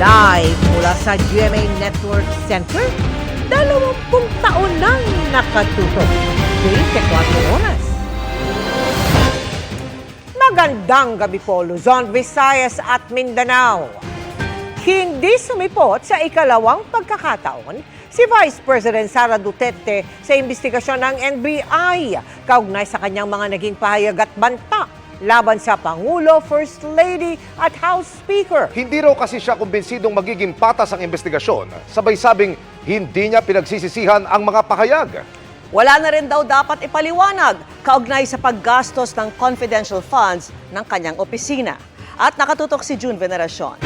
Live mula sa GMA Network Center, 20 taon nang nakatutok. 24 oras. Magandang gabi po, Luzon, Visayas at Mindanao. Hindi sumipot sa ikalawang pagkakataon si Vice President Sara Duterte sa investigasyon ng NBI kaugnay sa kanyang mga naging pahayag at banta laban sa Pangulo, First Lady at House Speaker. Hindi raw kasi siya kumbinsidong magiging patas ang investigasyon. Sabay sabing hindi niya pinagsisisihan ang mga pahayag. Wala na rin daw dapat ipaliwanag kaugnay sa paggastos ng confidential funds ng kanyang opisina. At nakatutok si June Veneracion.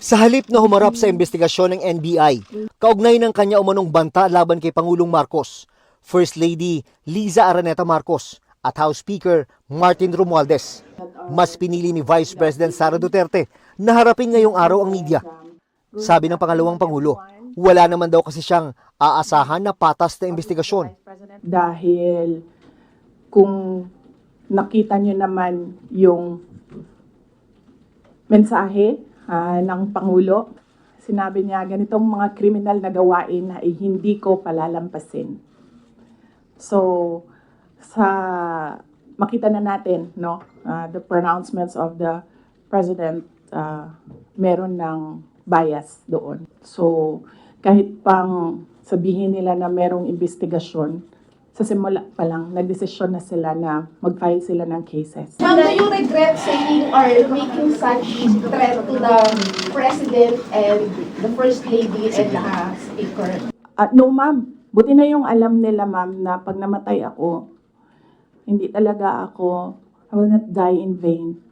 Sa halip na humarap sa investigasyon ng NBI, kaugnay ng kanya umanong banta laban kay Pangulong Marcos, First Lady Liza Araneta Marcos at House Speaker Martin Romualdez, mas pinili ni Vice President Sara Duterte na harapin ngayong araw ang media. Sabi ng pangalawang Pangulo, wala naman daw kasi siyang aasahan na patas na investigasyon. Dahil kung nakita niyo naman yung mensahe ng Pangulo, sinabi niya ganitong mga kriminal na gawain ay hindi ko palalampasin. So, makita na natin, no, the pronouncements of the President, meron ng bias doon. So, kahit pang sabihin nila na merong investigasyon, sa simula pa lang, nagdesisyon na sila na mag-file sila ng cases. Ma'am, do you regret saying or making such threat to the President and the First Lady and the Speaker? No, ma'am. Buti na yung alam nila, ma'am, na pag namatay ako, hindi talaga ako, I will not die in vain.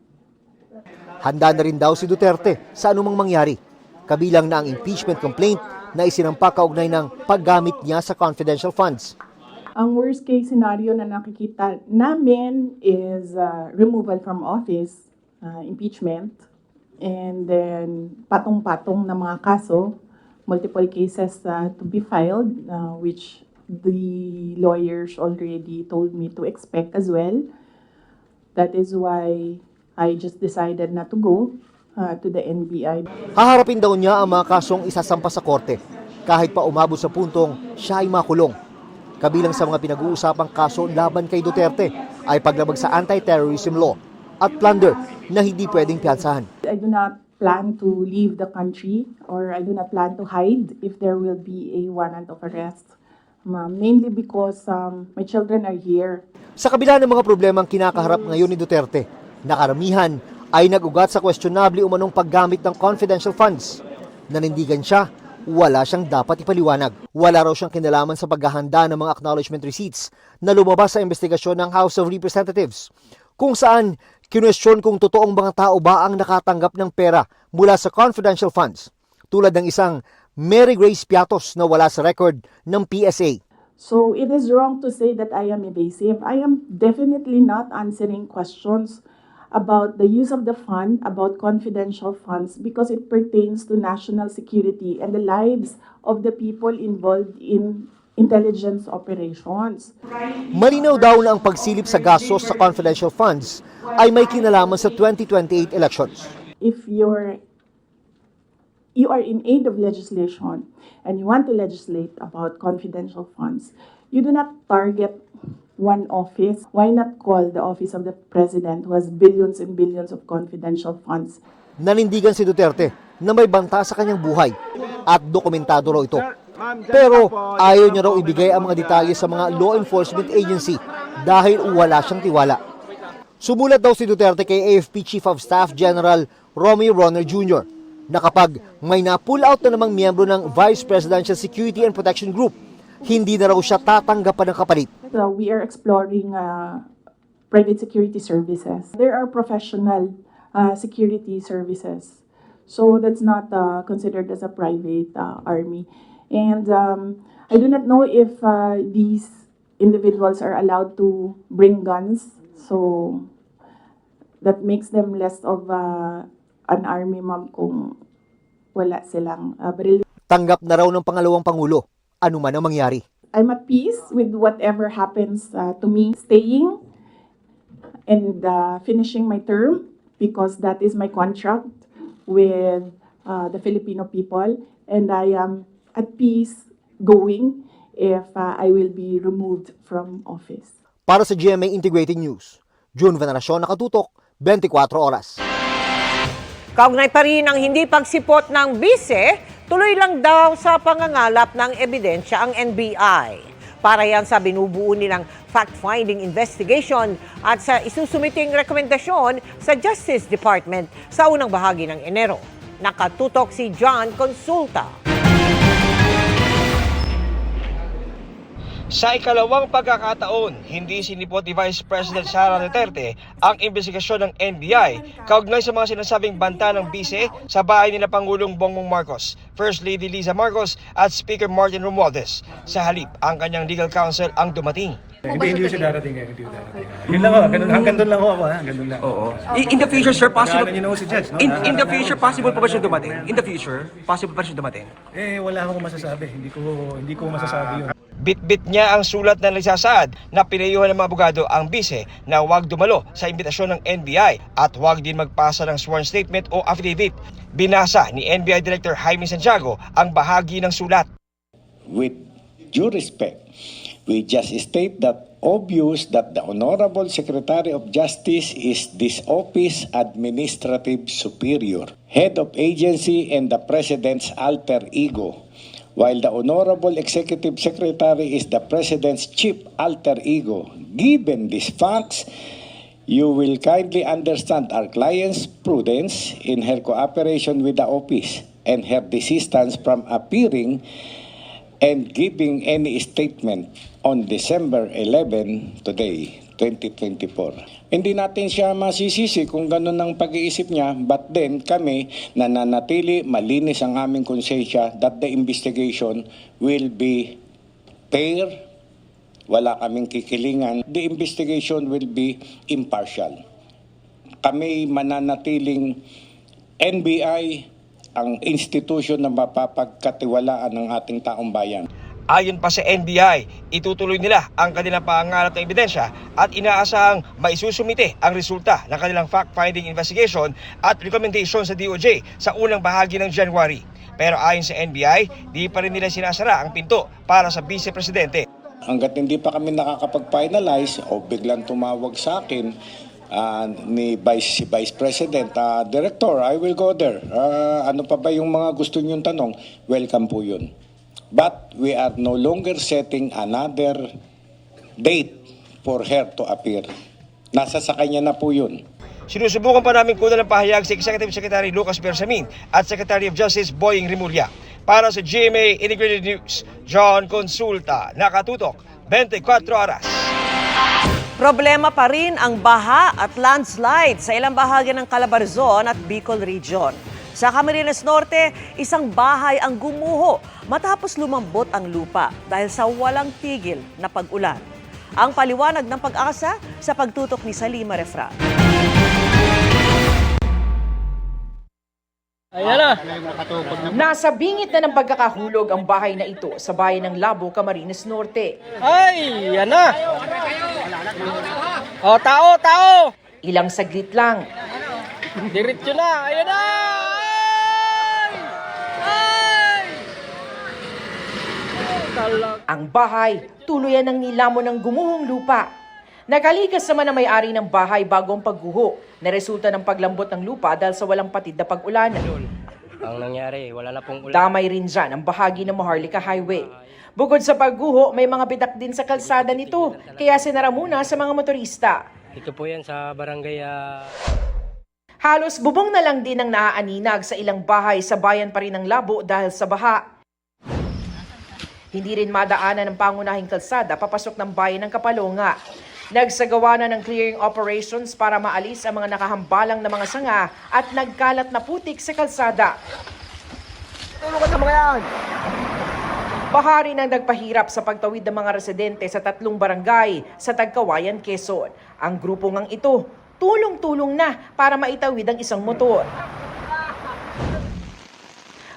Handa na rin daw si Duterte sa anumang mangyari, kabilang na ang impeachment complaint na isinampa kaugnay ng paggamit niya sa confidential funds. Ang worst case scenario na nakikita namin is removal from office, impeachment, and then patong-patong na mga kaso, multiple cases to be filed, which the lawyers already told me to expect as well. That is why I just decided not to go to the NBI. Haharapin daw niya ang mga kasong isasampa sa korte, kahit pa umabot sa puntong siya ay makulong. Kabilang sa mga pinag-uusapang kaso laban kay Duterte ay paglabag sa anti-terrorism law at plunder na hindi pwedeng piyansahan. I do not plan to leave the country or I do not plan to hide if there will be a warrant of arrest. Mainly because my children are here. Sa kabila ng mga problemang kinakaharap ngayon ni Duterte, nakaramihan ay nag-ugat sa questionable umanong paggamit ng confidential funds. Nanindigan siya, wala siyang dapat ipaliwanag. Wala raw siyang kinalaman sa paghahanda ng mga acknowledgement receipts na lumabas sa investigasyon ng House of Representatives, kung saan kinwestiyon kung totoong mga tao ba ang nakatanggap ng pera mula sa confidential funds, tulad ng isang Mary Grace Piatos na wala sa record ng PSA. So it is wrong to say that I am evasive. I am definitely not answering questions about the use of the fund, about confidential funds, because it pertains to national security and the lives of the people involved in intelligence operations. Malinaw daw na ang pagsilip sa gastos sa confidential funds ay may kinalaman sa 2028 elections. If you are in aid of legislation and you want to legislate about confidential funds, you do not target one office. Why not call the office of the President who has billions and billions of confidential funds? Nanindigan si Duterte na may banta sa kanyang buhay at dokumentado raw ito. Pero ayaw niya raw ibigay ang mga detalye sa mga law enforcement agency dahil wala siyang tiwala. Sumulat daw si Duterte kay AFP Chief of Staff General Romeo Bronner Jr. na kapag may na-pull out na namang miyembro ng Vice Presidential Security and Protection Group, hindi na raw siya tatanggapan ng kapalit. So we are exploring private security services. There are professional security services. So that's not considered as a private army. And I do not know if these individuals are allowed to bring guns. So that makes them less of an army, ma'am, kung wala silang baril. Tanggap na raw ng pangalawang Pangulo, ano man ang mangyari. I'm at peace with whatever happens to me. Staying and finishing my term because that is my contract with the Filipino people, and I am at peace going if I will be removed from office. Para sa GMA Integrated News, June Veneracion, Nakatutok, 24 Oras. Kaugnay pa rin ang hindi pagsipot ng bise, tuloy lang daw sa pangangalap ng ebidensya ang NBI. Para yan sa binubuo nilang fact-finding investigation at sa isusumiting rekomendasyon sa Justice Department sa unang bahagi ng Enero. Nakatutok si John Consulta. Sa ikalawang pagkakataon, hindi sinipot ni Vice President Sara Duterte ang investigasyon ng NBI kaugnay sa mga sinasabing banta ng bise sa bahay nila Pangulong Bongbong Marcos, First Lady Liza Marcos at Speaker Martin Romualdez. Sa halip, ang kanyang legal counsel ang dumating. Hindi siya darating eh, hindi darating. Yun lang ho, hanggang doon lang ho ako, hanggang doon lang. Oo. In the future, sir, possible... Kailangan niyo na ho si Judge, no? In the future, possible pa ba siya dumating? In the future, possible pa siya dumating? Wala akong masasabi. Hindi ko masasabi yun. Bitbit niya ang sulat na nagsasaad na pinayuhan ng mga abogado ang bise na huwag dumalo sa imbitasyon ng NBI at huwag din magpasa ng sworn statement o affidavit. Binasa ni NBI Director Jaime Santiago ang bahagi ng sulat. With due respect, we just state that obvious that the Honorable Secretary of Justice is this office administrative superior, head of agency and the President's alter ego, while the Honorable Executive Secretary is the President's chief alter ego. Given these facts, you will kindly understand our client's prudence in her cooperation with the office and her desistance from appearing and giving any statement on December 11 today, 2024. Hindi natin siya masisisi kung gano'n ang pag-iisip niya, but then kami nananatili malinis ang aming konsensya that the investigation will be fair, wala kaming kikilingan, the investigation will be impartial. Kami mananatiling NBI, ang institusyon na mapapagkatiwalaan ng ating taong bayan. Ayon pa sa NBI, itutuloy nila ang kanilang pangangalap ng ebidensya at inaasahang maisusumite ang resulta ng kanilang fact-finding investigation at recommendation sa DOJ sa unang bahagi ng January. Pero ayon sa NBI, di pa rin nila sinasara ang pinto para sa Vice Presidente. Hanggat hindi pa kami nakakapag-finalize o biglang tumawag sa akin ni Vice President, Director, I will go there. Ano pa ba yung mga gusto niyong tanong? Welcome po yun. But we are no longer setting another date for her to appear. Nasa sa kanya na po yun. Sinusubukan pa namin kunan ng pahayag si Executive Secretary Lucas Bersamin at Secretary of Justice Boying Rimulya. Para sa GMA Integrated News, John Consulta, Nakatutok, 24 Oras. Problema pa rin ang baha at landslide sa ilang bahagi ng Calabarzon at Bicol Region. Sa Camarines Norte, isang bahay ang gumuho matapos lumambot ang lupa dahil sa walang tigil na pag-ulan. Ang paliwanag ng Pag-asa sa pagtutok ni Salima Refran. Nasa bingit na ng pagkakahulog ang bahay na ito sa bayan ng Labo, Camarines Norte. Ay, yan na! O, tao! Ilang saglit lang, Diretso na! Ayan na! ang bahay tuluyan ng nilamon ng gumuhong lupa. Nakalikas naman ang may-ari ng bahay bago ang pagguho na resulta ng paglambot ng lupa dahil sa walang patid na pag-ulan. Ang nangyari, wala na pong ulan. Damay rin dyan ang bahagi ng Maharlika Highway. Bukod sa pagguho, may mga bitak din sa kalsada nito, kaya sinara muna sa mga motorista. Ito po yan sa barangay... Halos bubong na lang din ang naaaninag sa ilang bahay sa bayan pa rin ng Labo dahil sa baha. Hindi rin madaanan ng pangunahing kalsada papasok ng bayan ng Kapalonga. Nagsagawa na ng clearing operations para maalis ang mga nakahambalang na mga sanga at nagkalat na putik sa kalsada. Tulungan sa mga yan! Baha rin ang nagpahirap sa pagtawid ng mga residente sa 3 barangay sa Tagkawayan, Quezon. Ang grupo ngang ito, tulong-tulong na para maitawid ang isang motor.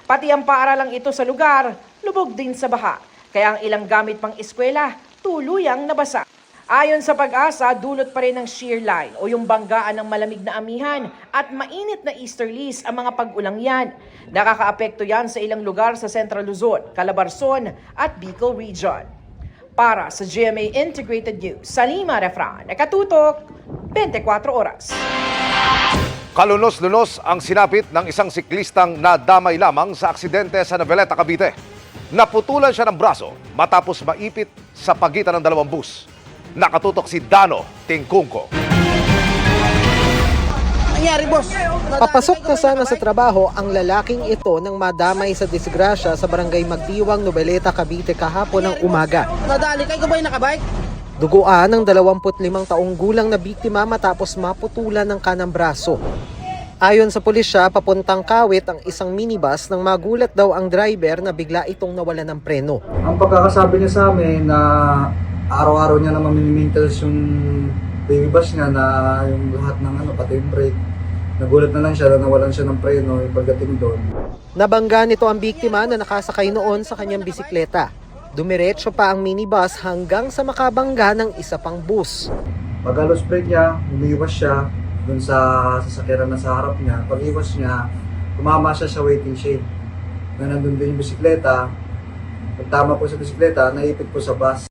Pati ang paaralang ito sa lugar, lubog din sa baha. Kaya ang ilang gamit pang eskwela, tuluyang nabasa. Ayon sa Pag-asa, dulot pa rin ng shear line o yung banggaan ng malamig na amihan at mainit na easterlies ang mga pag-ulang yan. Nakakaapekto yan sa ilang lugar sa Central Luzon, Calabarzon at Bicol Region. Para sa GMA Integrated News, Salima Refran, nakatutok, 24 oras. Kalunos-lunos ang sinapit ng isang siklistang nadamay lamang sa aksidente sa Noveleta, Cavite. Naputulan siya ng braso matapos maipit sa pagitan ng dalawang bus. Nakatutok si Dano Tingkungko. Papasok na sana sa trabaho ang lalaking ito nang madamay sa disgrasya sa barangay Magdiwang, Noveleta, Cavite kahapon ng umaga. Nadali kayo ba yung nakabike? Duguan ng 25 taong gulang na biktima matapos maputulan ng kanang braso. Ayon sa pulisya, papuntang Kawit ang isang minibus nang magulat daw ang driver na bigla itong nawalan ng preno. Ang pagkakasabi niya sa amin na araw-araw niya naman mini-maintenance yung baby bus niya na yung lahat ng pati yung brake. Nagulat na lang siya na nawalan siya ng preno yung pagdating doon. Nabangga nito ang biktima na nakasakay noon sa kanyang bisikleta. Dumiretso pa ang minibus hanggang sa makabangga ng isa pang bus. Pag-alos brake niya, umiwas siya dun sa sasakyan na sa harap niya. Pag-iwas niya, tumama siya sa waiting shade. Na nandun din yung bisikleta. Pagtama po sa bisikleta, naipit po sa bus.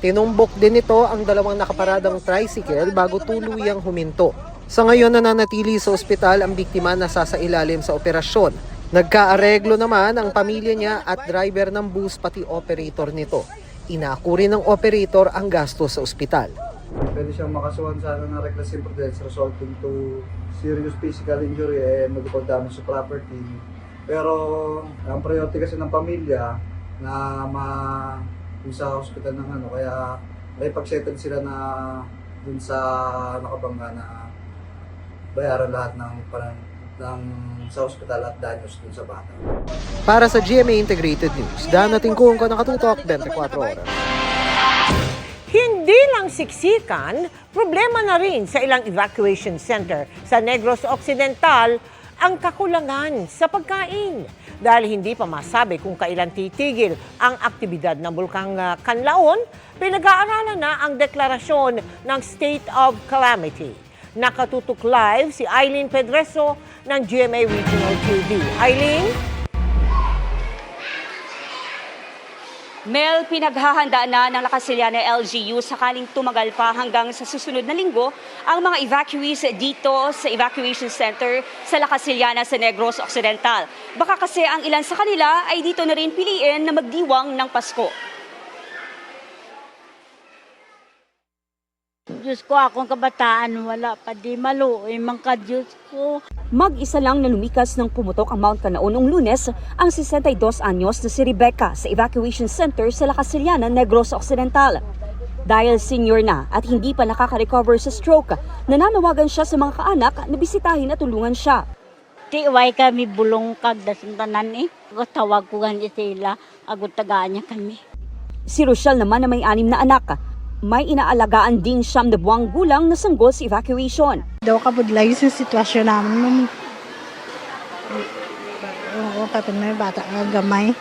Tinumbok din ito ang dalawang nakaparadang tricycle bago tuluyang huminto. Sa ngayon nananatili sa ospital ang biktima na sasailalim sa operasyon. Nagkaareglo naman ang pamilya niya at driver ng bus pati operator nito. Inako rin ng operator ang gasto sa ospital. Pwede siyang makasuhan sana ng reckless imprudence resulting to serious physical injury and medical damage to property. Pero ang priority kasi ng pamilya na dun sa hospital ng kaya may pag-settle sila na dun sa nakabangga na bayaran lahat ng sa hospital at danyos dun sa bata. Para sa GMA Integrated News, Dano Tingkungko, nakatutok 24 oras. Hindi lang siksikan, problema na rin sa ilang evacuation center sa Negros Occidental ang kakulangan sa pagkain. Dahil hindi pa masabi kung kailan titigil ang aktibidad ng Bulkang Kanlaon, pinag-aaralan na ang deklarasyon ng State of Calamity. Nakatutok live si Eileen Pedreso ng GMA Regional TV. Eileen? Mel, pinaghahandaan na ng Lacasilyana LGU sakaling tumagal pa hanggang sa susunod na linggo ang mga evacuees dito sa evacuation center sa Lacasilyana sa Negros Occidental. Baka kasi ang ilan sa kanila ay dito na rin piliin na magdiwang ng Pasko. Diyos ko, akong kabataan, wala pa di maluoy, mangka Diyos ko. Mag-isa lang na lumikas ng pumutok ang Mount Canao noong Lunes ang 62 anyos na si Rebecca sa evacuation center sa Lacasilyana, Negros Occidental. Dahil senior na at hindi pa nakaka-recover sa stroke, nananawagan siya sa mga kaanak na bisitahin at tulungan siya. Tiway kami bulong kagdas ng tanan eh. Tawag ko ganyan sila, agad tagaan niya kami. Si Rochelle naman na may 6 na anak. May inaalagaan ding 9 na buwang gulang na sanggol sa evacuation. Daw kabudlay sa sitwasyon namin. Oo, kapag may bata gamay.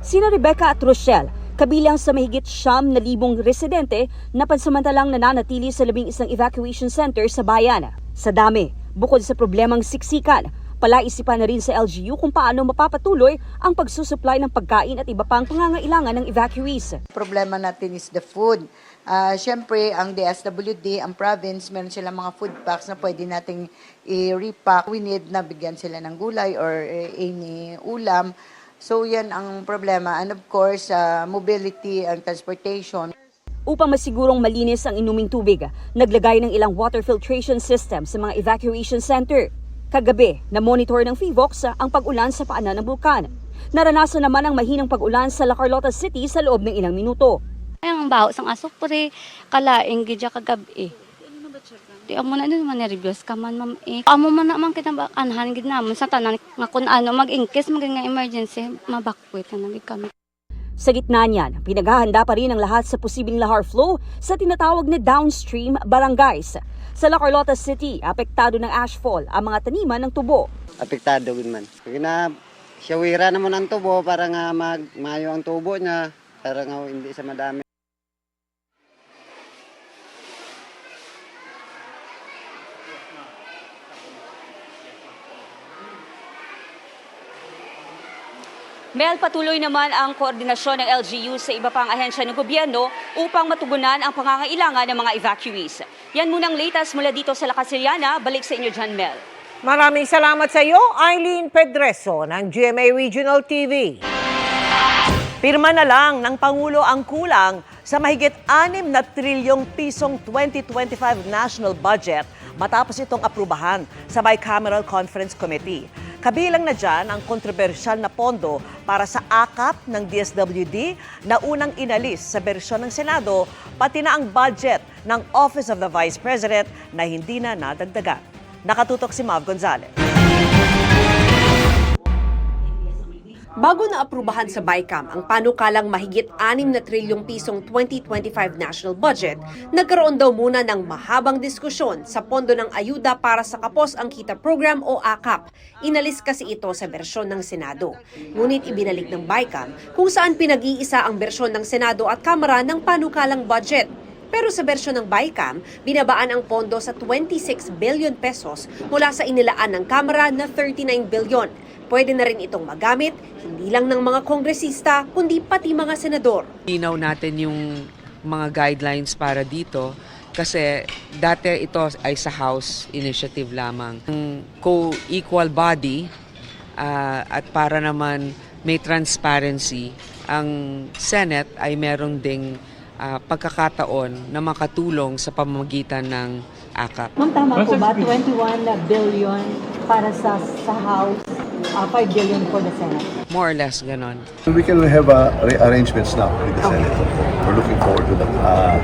Sina Rebecca at Rochelle, kabilang sa mahigit 9,000 residente na pansamantalang nananatili sa 11 evacuation center sa bayan. Sa dami, bukod sa problemang siksikan, palaisipan na rin sa LGU kung paano mapapatuloy ang pagsusupply ng pagkain at iba pang pangangailangan ng evacuees. Problema natin is the food. Siyempre, ang DSWD, ang province, meron silang mga food packs na pwede nating i-repack. We need na bigyan sila ng gulay or any ulam. So, yan ang problema. And of course, mobility and transportation. Upang masigurong malinis ang inuming tubig, naglagay ng ilang water filtration system sa mga evacuation center. Kagabi, na-monitor ng FIVOX ang pag-ulan sa paanan ng bulkan. Naranasan naman ang mahinang pag-ulan sa La Carlota City sa loob ng ilang minuto. Ang baho sang asupre, kalaing gidya kagabi. Di amo na din man nervyos ka man ma'am eh. Amo man naman kita anhan gid namon sa tanan nga kun ano mag-incase maging emergency mabakwit na gid kami. Sa gitna niyan, pinaghahanda pa rin ang lahat sa posibleng lahar flow sa tinatawag na downstream barangays. Sa La Carlota City, apektado ng ashfall ang mga taniman ng tubo. Apektado din man. Kaya na siyawira naman ang tubo para nga mayo ang tubo niya para nga hindi sa madami. Mel, patuloy naman ang koordinasyon ng LGU sa iba pang ahensya ng gobyerno upang matugunan ang pangangailangan ng mga evacuees. Yan munang latest mula dito sa La Casillana. Balik sa inyo dyan, Mel. Maraming salamat sa iyo, Eileen Pedreso ng GMA Regional TV. Pirma na lang ng Pangulo ang kulang sa mahigit 6 na trilyong pisong 2025 national budget matapos itong aprubahan sa Bicameral Conference Committee. Kabilang na dyan ang kontrobersyal na pondo para sa AKAP ng DSWD na unang inalis sa bersyon ng Senado, pati na ang budget ng Office of the Vice President na hindi na nadagdagan. Nakatutok si Mav Gonzalez. Bago na aprubahan sa BICAM ang panukalang mahigit 6 na trilyong pisong 2025 national budget, nagkaroon daw muna ng mahabang diskusyon sa pondo ng ayuda para sa Kapos ang Kita Program o AKAP. Inalis kasi ito sa bersyon ng Senado. Ngunit ibinalik ng BICAM kung saan pinag-iisa ang bersyon ng Senado at Kamara ng panukalang budget. Pero sa bersyon ng BICAM, binabaan ang pondo sa 26 billion pesos mula sa inilaan ng Kamara na 39 billion. Pwede na rin itong magamit, hindi lang ng mga kongresista, kundi pati mga senador. Linaw natin yung mga guidelines para dito kasi dati ito ay sa House initiative lamang. Ang co-equal body at para naman may transparency, ang Senate ay merong ding pagkakataon na makatulong sa pamamagitan ng AKAP. Ma'am, tama po ba? 21 billion para sa House, 5 billion for the Senate? More or less, ganon. We can have arrangements now with the Senate. We're looking forward to that.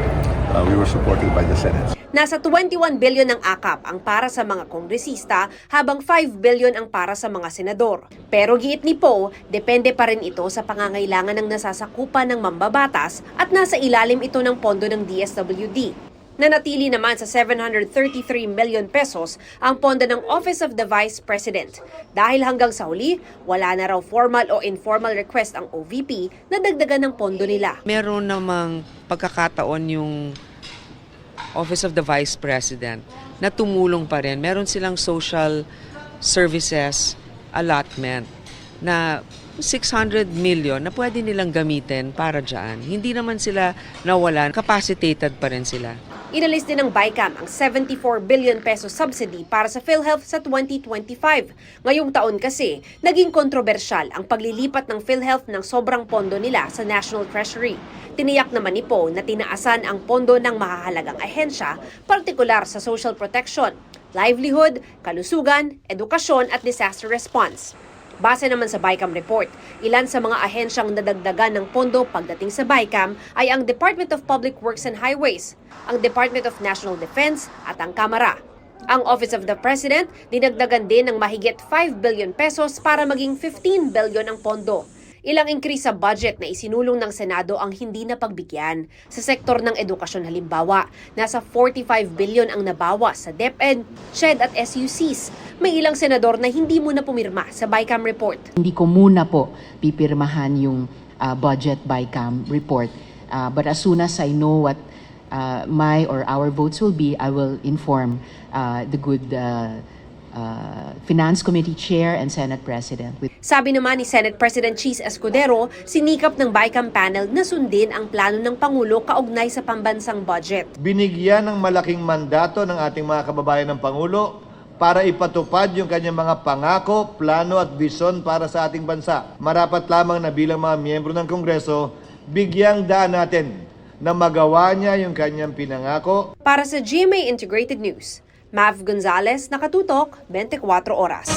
We were supported by the Senate. Nasa 21 billion ang AKAP ang para sa mga kongresista habang 5 billion ang para sa mga senador. Pero giit ni Poe, depende pa rin ito sa pangangailangan ng nasasakupan ng mambabatas at nasa ilalim ito ng pondo ng DSWD. Nanatili naman sa 733 million pesos ang pondo ng Office of the Vice President. Dahil hanggang sa huli, wala na raw formal o informal request ang OVP na dagdagan ng pondo nila. Meron namang pagkakataon yung Office of the Vice President na tumulong pa rin. Meron silang social services allotment na 600 million na pwede nilang gamitin para dyan. Hindi naman sila nawalan, capacitated pa rin sila. Inalis din ng BICAM ang 74 billion peso subsidy para sa PhilHealth sa 2025. Ngayong taon kasi, naging kontrobersyal ang paglilipat ng PhilHealth ng sobrang pondo nila sa National Treasury. Tiniyak naman ni Poe na tinaasan ang pondo ng mahahalagang ahensya, partikular sa social protection, livelihood, kalusugan, edukasyon at disaster response. Base naman sa BICAM report, ilan sa mga ahensyang nadagdagan ng pondo pagdating sa BICAM ay ang Department of Public Works and Highways, ang Department of National Defense at ang Kamara. Ang Office of the President dinagdagan din ng mahigit 5 billion pesos para maging 15 billion ang pondo. Ilang increase sa budget na isinulong ng Senado ang hindi napagbigyan. Sa sektor ng edukasyon halimbawa, nasa 45 billion ang nabawas sa DepEd, SHED at SUCs. May ilang senador na hindi muna pumirma sa BICAM report. Hindi ko muna po pipirmahan yung budget BICAM report. But as soon as I know what my or our votes will be, I will inform the good Finance Committee Chair and Senate President. Sabi naman ni Senate President Cheese Escudero, sinikap ng BICAM panel na sundin ang plano ng Pangulo kaugnay sa pambansang budget. Binigyan ng malaking mandato ng ating mga kababayan ng Pangulo para ipatupad yung kanyang mga pangako, plano at vision para sa ating bansa. Marapat lamang na bilang mga miyembro ng Kongreso, bigyang daan natin na magawa niya yung kanyang pinangako. Para sa GMA Integrated News, Mav Gonzalez, Nakatutok, 24 Oras.